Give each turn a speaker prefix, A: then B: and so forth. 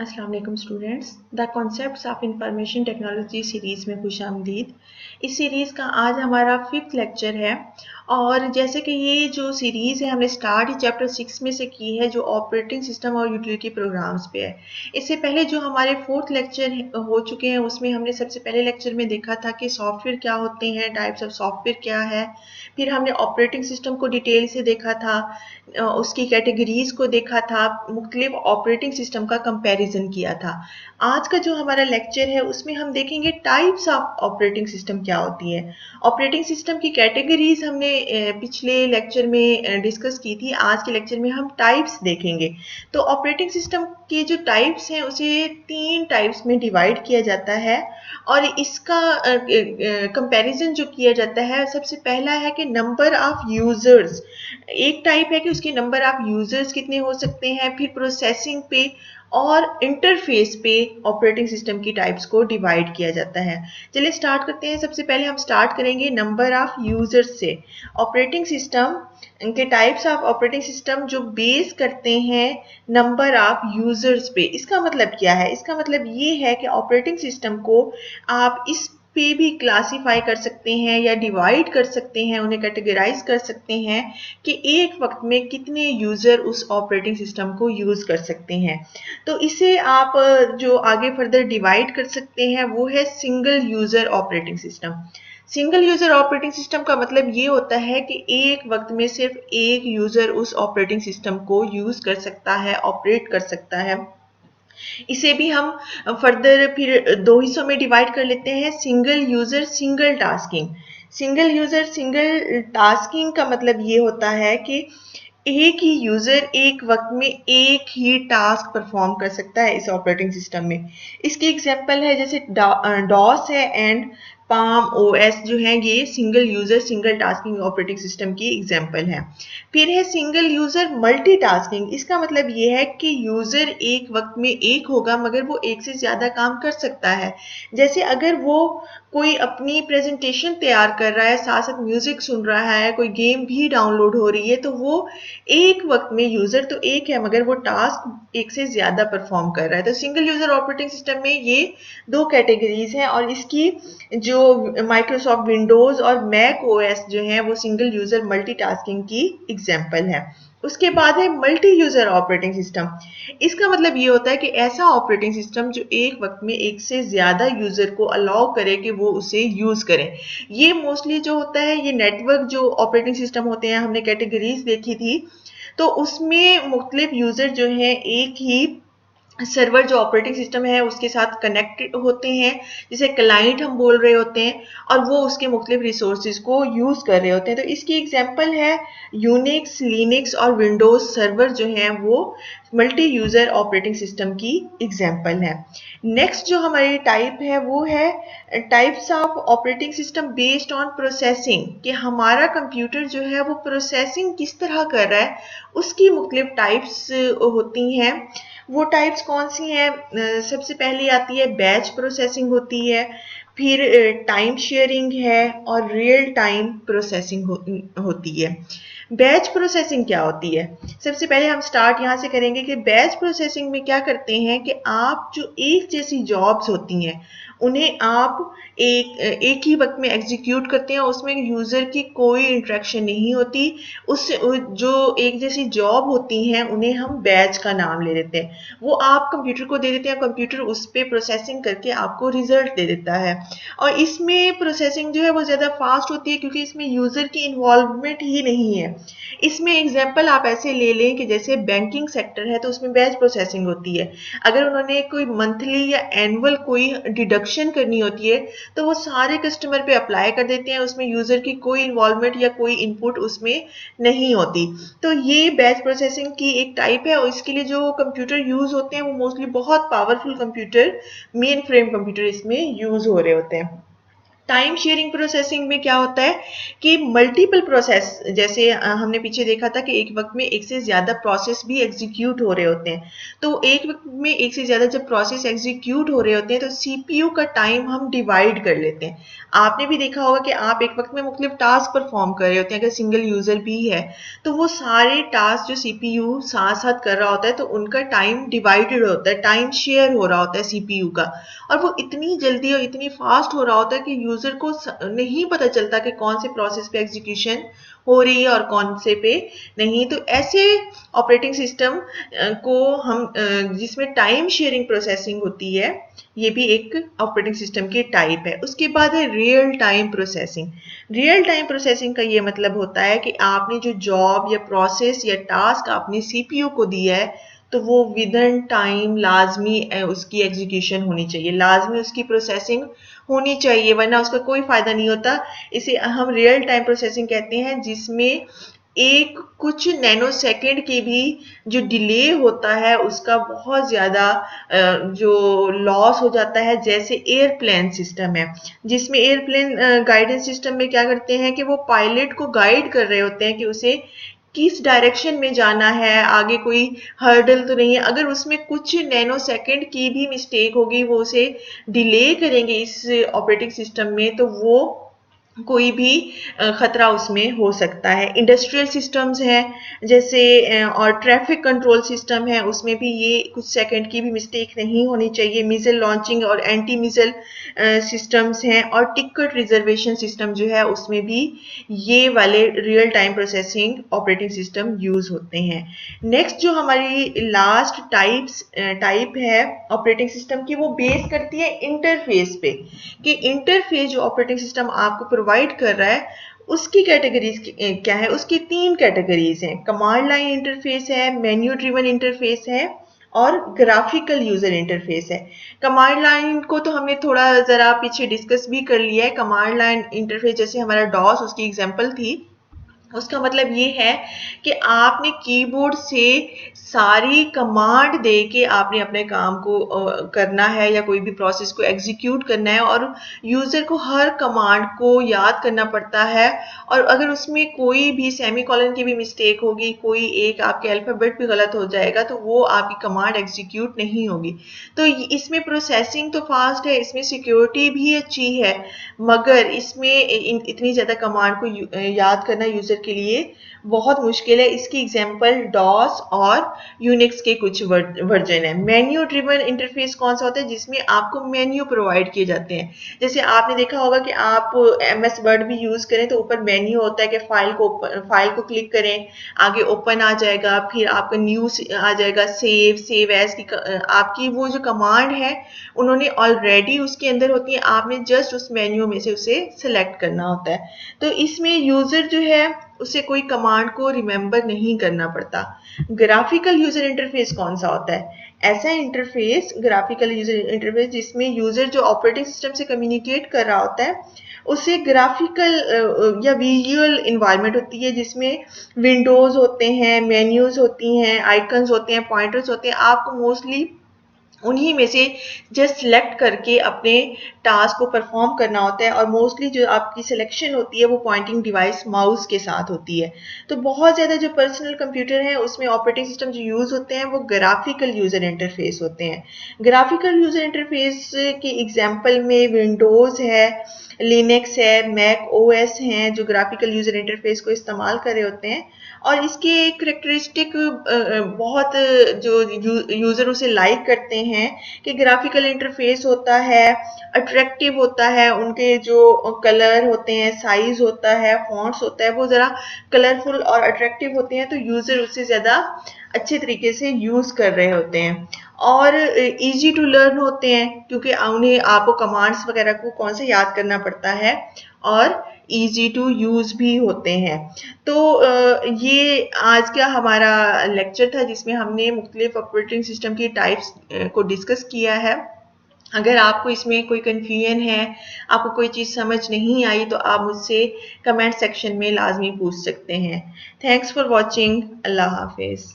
A: अस्सलाम वालेकुम students. The concepts of information technology series में खुश आमदीद। इस सीरीज़ का आज हमारा 5th लेक्चर है और जैसे कि ये जो सीरीज़ है हमने स्टार्ट ही चैप्टर 6 में से की है जो ऑपरेटिंग सिस्टम और यूटिलिटी प्रोग्राम्स पे है। इससे पहले जो हमारे 4th लेक्चर हो चुके हैं उसमें हमने सबसे पहले लेक्चर में देखा था कि सॉफ्टवेयर क्या होते हैं, टाइप्स ऑफ सॉफ्टवेयर क्या है। फिर हमने ऑपरेटिंग सिस्टम को डिटेल से देखा था, उसकी कैटेगरीज को देखा था, मुख्तलिफ ऑपरेटिंग सिस्टम का कंपैरिजन किया था। आज का जो हमारा लेक्चर है उसमें हम देखेंगे टाइप्स ऑफ ऑपरेटिंग सिस्टम क्या होती है। ऑपरेटिंग सिस्टम की कैटेगरीज हमने पिछले लेक्चर में डिस्कस की थी। आज के लेक्चर में हम टाइप्स देखेंगे। तो ऑपरेटिंग सिस्टम के जो टाइप्स हैं उसे 3 टाइप्स में डिवाइड किया जाता है और इसका कंपैरिजन जो किया जाता है, सबसे पहला है कि नंबर ऑफ यूजर्स। एक टाइप है कि उसके नंबर ऑफ यूजर्स कितने हो सकते हैं। फिर प्रोसेसिंग पे और इंटरफेस पे ऑपरेटिंग सिस्टम की टाइप्स को डिवाइड किया जाता है। चलिए स्टार्ट करते हैं। सबसे पहले हम स्टार्ट करेंगे नंबर ऑफ यूजर्स से। ऑपरेटिंग सिस्टम के टाइप्स ऑफ ऑपरेटिंग सिस्टम जो बेस करते हैं नंबर ऑफ यूजर्स पे। इसका मतलब क्या है? इसका मतलब ये है कि ऑपरेटिंग सिस्टम को आप इस पे भी क्लासिफाई कर सकते हैं या डिवाइड कर सकते हैं, उन्हें कैटेगराइज कर सकते हैं कि एक वक्त में कितने यूजर उस ऑपरेटिंग सिस्टम को यूज कर सकते हैं। तो इसे आप जो आगे फर्दर डिवाइड कर सकते हैं वो है single user operating system. Single user operating system का मतलब ये होता है कि एक वक्त में सिर्फ एक यूजर उस ऑपरेटिंग सिस्टम को यूज कर सकता है, ऑपरेट कर सकता है। इसे भी हम फर्दर फिर दो हिस्सों में डिवाइड कर लेते हैं, single user single tasking. Single user single tasking का मतलब ये होता है कि एक ही यूजर एक वक्त में एक ही टास्क परफॉर्म कर सकता है इस ऑपरेटिंग सिस्टम में। इसकी एग्जांपल है जैसे डॉस है एंड पाम ओएस जो है, ये single user single tasking operating system की एग्जांपल है। फिर है सिंगल यूजर मल्टीटास्किंग। इसका मतलब ये है कि यूजर एक वक्त में एक होगा मगर वो एक से ज्यादा काम कर सकता है। जैसे अगर वो कोई अपनी प्रेजेंटेशन तैयार कर रहा है, साथ साथ म्यूजिक सुन रहा है, कोई गेम भी डाउनलोड हो रही है, तो वो एक वक्त में यूजर तो एक है मगर वो टास्क एक से ज्यादा परफॉर्म कर रहा है। तो सिंगल यूजर ऑपरेटिंग सिस्टम में ये दो कैटेगरीज हैं और इसकी जो माइक्रोसॉफ्ट विंडोज और मैक ओएस जो है वो सिंगल यूजर मल्टीटास्किंग की एग्जांपल है। उसके बाद है मल्टी यूजर ऑपरेटिंग सिस्टम। इसका मतलब ये होता है कि ऐसा ऑपरेटिंग सिस्टम जो एक वक्त में एक से ज्यादा यूजर को अलाउ करे कि वो उसे यूज करें। ये मोस्टली जो होता है, ये नेटवर्क जो ऑपरेटिंग सिस्टम होते हैं, हमने कैटेगरीज देखी थी, तो उसमें मुख्तलिफ यूजर जो हैं एक ही सर्वर जो ऑपरेटिंग सिस्टम है उसके साथ कनेक्टेड होते हैं, जिसे क्लाइंट हम बोल रहे होते हैं, और वो उसके मुख्तलिफ रिसोर्सेज को यूज कर रहे होते हैं। तो इसकी एग्जांपल है यूनिक्स, लिनक्स और विंडोज सर्वर जो हैं वो मल्टी यूजर ऑपरेटिंग सिस्टम की एग्जांपल है। नेक्स्ट जो हमारी टाइप है वो है types of operating system based on processing, कि हमारा कंप्यूटर जो है वो प्रोसेसिंग किस तरह कर रहा है, उसकी मुख्तलिफ टाइप्स होती हैं। वो टाइप्स कौन सी हैं? सबसे पहली आती है बैच प्रोसेसिंग होती है, फिर टाइम शेयरिंग है और रियल टाइम प्रोसेसिंग होती है। बैच प्रोसेसिंग क्या होती है? सबसे पहले हम स्टार्ट यहाँ से करेंगे कि बैच प्रोसेसिंग में क्या करते हैं कि आप जो एक जैसी जॉब्स होती हैं उन्हें आप एक ही वक्त में एग्जीक्यूट करते हैं, उसमें यूजर की कोई इंटरेक्शन नहीं होती। उससे जो एक जैसी जॉब होती हैं उन्हें हम बैच का नाम ले देते हैं। वो आप कंप्यूटर को दे देते हैं, कंप्यूटर उस पर प्रोसेसिंग करके आपको रिजल्ट दे देता है। और इसमें प्रोसेसिंग जो है वो ज़्यादा फास्ट होती है क्योंकि इसमें यूज़र की इन्वॉल्वमेंट ही नहीं है। इसमें एग्जांपल आप ऐसे ले लें कि जैसे बैंकिंग सेक्टर है तो उसमें बैच प्रोसेसिंग होती है। अगर उन्होंने कोई मंथली या एनुअल कोई डिडक्शन करनी होती है तो वो सारे कस्टमर पे अप्लाई कर देते हैं, उसमें यूज़र की कोई इन्वॉल्वमेंट या कोई इनपुट उसमें नहीं होती। तो ये बैच प्रोसेसिंग की एक टाइप है और इसके लिए जो कंप्यूटर यूज होते हैं वो मोस्टली बहुत powerful computer, main frame computer इसमें यूज हो रहे होते हैं। टाइम शेयरिंग प्रोसेसिंग में क्या होता है कि मल्टीपल प्रोसेस, जैसे हमने पीछे देखा था कि एक वक्त में एक से ज्यादा प्रोसेस भी एग्जीक्यूट हो रहे होते हैं। तो एक वक्त में एक से ज्यादा जब प्रोसेस एग्जीक्यूट हो रहे होते हैं तो सीपीयू का टाइम हम डिवाइड कर लेते हैं। आपने भी देखा होगा कि आप एक वक्त में मुख्तलिफ टास्क परफॉर्म कर रहे होते हैं, अगर सिंगल यूजर भी है तो वो सारे टास्क जो सीपीयू साथ साथ कर रहा होता है तो उनका टाइम डिवाइडेड होता है, टाइम शेयर हो रहा होता है सीपीयू का। और वो इतनी जल्दी और इतनी फास्ट हो रहा होता है कि यूजर को नहीं पता चलता कि कौन से प्रोसेस पे एग्जीक्यूशन हो रही है और कौन से पे नहीं। तो ऐसे ऑपरेटिंग सिस्टम को हम जिसमें टाइम शेयरिंग प्रोसेसिंग होती है, ये भी एक ऑपरेटिंग सिस्टम की टाइप है। उसके बाद है real time processing. Real time processing का ये मतलब होता है कि आपने जो जॉब या प्रोसेस या टास्क आपने सीपीयू को दिया है तो वो विद इन टाइम लाजमी उसकी एग्जीक्यूशन होनी चाहिए, लाजमी उसकी प्रोसेसिंग होनी चाहिए, वरना उसका कोई फायदा नहीं होता। इसे हम रियल टाइम प्रोसेसिंग कहते हैं, जिसमें एक कुछ नैनो सेकेंड की भी जो डिले होता है उसका बहुत ज्यादा जो लॉस हो जाता है। जैसे एयरप्लेन सिस्टम है, जिसमें एयरप्लेन गाइडेंस सिस्टम में क्या करते हैं कि वो पायलट को गाइड कर रहे होते हैं कि उसे किस डायरेक्शन में जाना है, आगे कोई हर्डल तो नहीं है। अगर उसमें कुछ नैनो सेकेंड की भी मिस्टेक होगी, वो उसे डिले करेंगे इस ऑपरेटिंग सिस्टम में, तो वो कोई भी खतरा उसमें हो सकता है। इंडस्ट्रियल सिस्टम्स हैं जैसे और ट्रैफिक कंट्रोल सिस्टम है, उसमें भी ये कुछ सेकंड की भी मिस्टेक नहीं होनी चाहिए। मिसाइल लॉन्चिंग और एंटी मिसाइल सिस्टम्स हैं, और टिकट रिजर्वेशन सिस्टम जो है उसमें भी ये वाले real time processing operating system use होते हैं। नेक्स्ट जो हमारी लास्ट टाइप है ऑपरेटिंग सिस्टम की, वो बेस करती है इंटरफेस पे, कि इंटरफेस जो ऑपरेटिंग सिस्टम आपको प्रोवाइड कर रहा है उसकी कैटेगरीज क्या है। उसकी तीन कैटेगरीज हैं, कमांड लाइन इंटरफेस है, मेन्यू ड्रिवन इंटरफेस है, और ग्राफिकल यूजर इंटरफेस है। कमांड लाइन को तो हमने थोड़ा जरा पीछे डिस्कस भी कर लिया है। कमांड लाइन इंटरफेस जैसे हमारा डॉस उसकी एग्जांपल थी। उसका मतलब ये है कि आपने कीबोर्ड से सारी कमांड दे के आपने अपने काम को करना है, या कोई भी प्रोसेस को एग्जीक्यूट करना है, और यूजर को हर कमांड को याद करना पड़ता है। और अगर उसमें कोई भी सेमीकोलन की भी मिस्टेक होगी, कोई एक आपके अल्फाबेट भी गलत हो जाएगा, तो वो आपकी कमांड एग्जीक्यूट नहीं होगी। तो इसमें प्रोसेसिंग तो फास्ट है, इसमें सिक्योरिटी भी अच्छी है, मगर इसमें इतनी ज्यादा कमांड को याद करना यूजर के लिए बहुत मुश्किल है। इसकी एग्जांपल डॉस और यूनिक्स के कुछ वर्जन है। मेन्यू ड्रिवन इंटरफेस कौन सा होता है, जिसमें आपको मेन्यू प्रोवाइड किए जाते हैं। जैसे आपने देखा होगा कि आप एमएस वर्ड भी यूज करें तो ऊपर मेन्यू होता है कि फाइल को क्लिक करें, आगे ओपन आ जाएगा, फिर आपका न्यू आ जाएगा, सेव एज की आपकी वो जो कमांड है उन्होंने ऑलरेडी उसके अंदर होती है, आपने जस्ट उस मेन्यू में से उसे सिलेक्ट करना होता है। तो इसमें यूजर जो है उसे कोई कमांड को रिमेंबर नहीं करना पड़ता। ग्राफिकल यूजर इंटरफेस कौन सा होता है? ऐसा इंटरफेस, ग्राफिकल यूजर इंटरफेस, जिसमें यूजर जो ऑपरेटिंग सिस्टम से कम्युनिकेट कर रहा होता है उसे ग्राफिकल या विजुअल इन्वायरमेंट होती है, जिसमें विंडोज होते हैं, मेन्यूज होती हैं, आइकन्स होते हैं, पॉइंटर्स होते हैं। आपको मोस्टली उन्हीं में से जस्ट सिलेक्ट करके अपने टास्क को परफॉर्म करना होता है, और मोस्टली जो आपकी सिलेक्शन होती है वो पॉइंटिंग डिवाइस माउस के साथ होती है। तो बहुत ज़्यादा जो पर्सनल कंप्यूटर है उसमें ऑपरेटिंग सिस्टम जो यूज़ होते हैं वो ग्राफिकल यूज़र इंटरफेस होते हैं। ग्राफिकल यूज़र इंटरफेस की एग्जांपल में विंडोज़ है, लिनक्स है, मैक ओएस हैं, जो ग्राफिकल यूज़र इंटरफेस को इस्तेमाल कर रहे होते हैं। और इसके करेक्टरिस्टिक बहुत जो यूजर उसे लाइक करते हैं कि ग्राफिकल इंटरफेस होता है, अट्रैक्टिव होता है, उनके जो कलर होते हैं, साइज होता है, फॉन्ट्स होता है, वो जरा कलरफुल और अट्रैक्टिव होते हैं, तो यूजर उससे ज्यादा अच्छे तरीके से यूज कर रहे होते हैं। और इजी टू लर्न होते हैं, क्योंकि उन्हें आपको कमांड्स वगैरह को कौन से याद करना पड़ता है, और इजी टू यूज भी होते हैं। तो ये आज का हमारा लेक्चर था जिसमें हमने मुख्तलिफ ऑपरेटिंग सिस्टम की टाइप्स को डिस्कस किया है। अगर आपको इसमें कोई कंफ्यूजन है, आपको कोई चीज़ समझ नहीं आई, तो आप मुझसे कमेंट सेक्शन में लाजमी पूछ सकते हैं। Thanks for watching. अल्लाह हाफिज़।